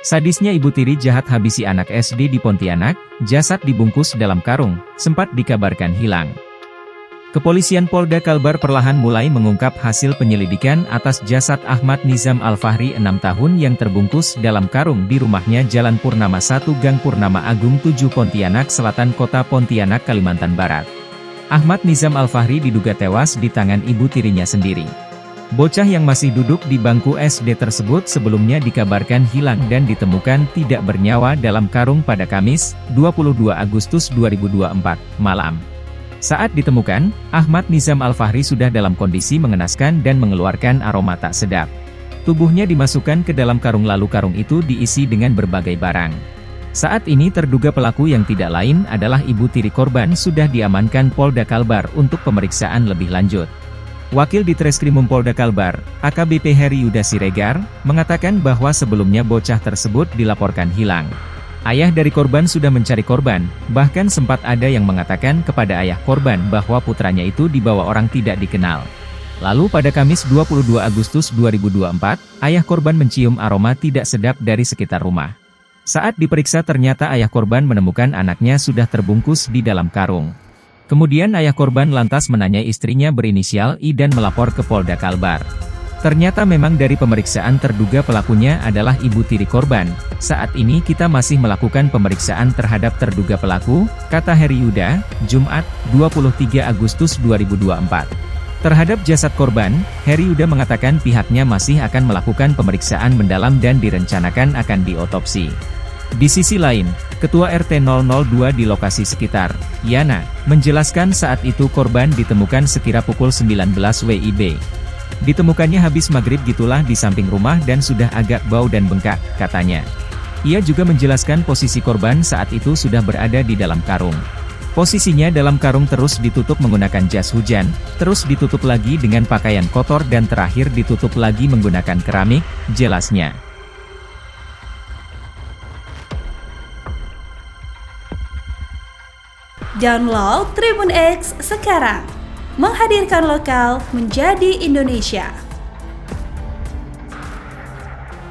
Sadisnya ibu tiri jahat habisi anak SD di Pontianak, jasad dibungkus dalam karung, sempat dikabarkan hilang. Kepolisian Polda Kalbar perlahan mulai mengungkap hasil penyelidikan atas jasad Ahmad Nizam Al-Fahri 6 tahun yang terbungkus dalam karung di rumahnya Jalan Purnama 1 Gang Purnama Agung 7 Pontianak Selatan Kota Pontianak, Kalimantan Barat. Ahmad Nizam Al-Fahri diduga tewas di tangan ibu tirinya sendiri. Bocah yang masih duduk di bangku SD tersebut sebelumnya dikabarkan hilang dan ditemukan tidak bernyawa dalam karung pada Kamis, 22 Agustus 2024, malam. Saat ditemukan, Ahmad Nizam Al-Fahri sudah dalam kondisi mengenaskan dan mengeluarkan aroma tak sedap. Tubuhnya dimasukkan ke dalam karung lalu karung itu diisi dengan berbagai barang. Saat ini terduga pelaku yang tidak lain adalah ibu tiri korban sudah diamankan Polda Kalbar untuk pemeriksaan lebih lanjut. Wakil Ditreskrimum Polda Kalbar, AKBP Heri Yuda Siregar, mengatakan bahwa sebelumnya bocah tersebut dilaporkan hilang. Ayah dari korban sudah mencari korban, bahkan sempat ada yang mengatakan kepada ayah korban bahwa putranya itu dibawa orang tidak dikenal. Lalu pada Kamis 22 Agustus 2024, ayah korban mencium aroma tidak sedap dari sekitar rumah. Saat diperiksa ternyata ayah korban menemukan anaknya sudah terbungkus di dalam karung. Kemudian ayah korban lantas menanyai istrinya berinisial I dan melapor ke Polda Kalbar. Ternyata memang dari pemeriksaan terduga pelakunya adalah ibu tiri korban. Saat ini kita masih melakukan pemeriksaan terhadap terduga pelaku, kata Heri Yuda, Jumat, 23 Agustus 2024. Terhadap jasad korban, Heri Yuda mengatakan pihaknya masih akan melakukan pemeriksaan mendalam dan direncanakan akan diotopsi. Di sisi lain, Ketua RT 002 di lokasi sekitar, Yana, menjelaskan saat itu korban ditemukan sekira pukul 19 WIB. Ditemukannya habis maghrib gitulah di samping rumah dan sudah agak bau dan bengkak, katanya. Ia juga menjelaskan posisi korban saat itu sudah berada di dalam karung. Posisinya dalam karung terus ditutup menggunakan jas hujan, terus ditutup lagi dengan pakaian kotor dan terakhir ditutup lagi menggunakan keramik, jelasnya. Download Tribun X sekarang, menghadirkan lokal menjadi Indonesia.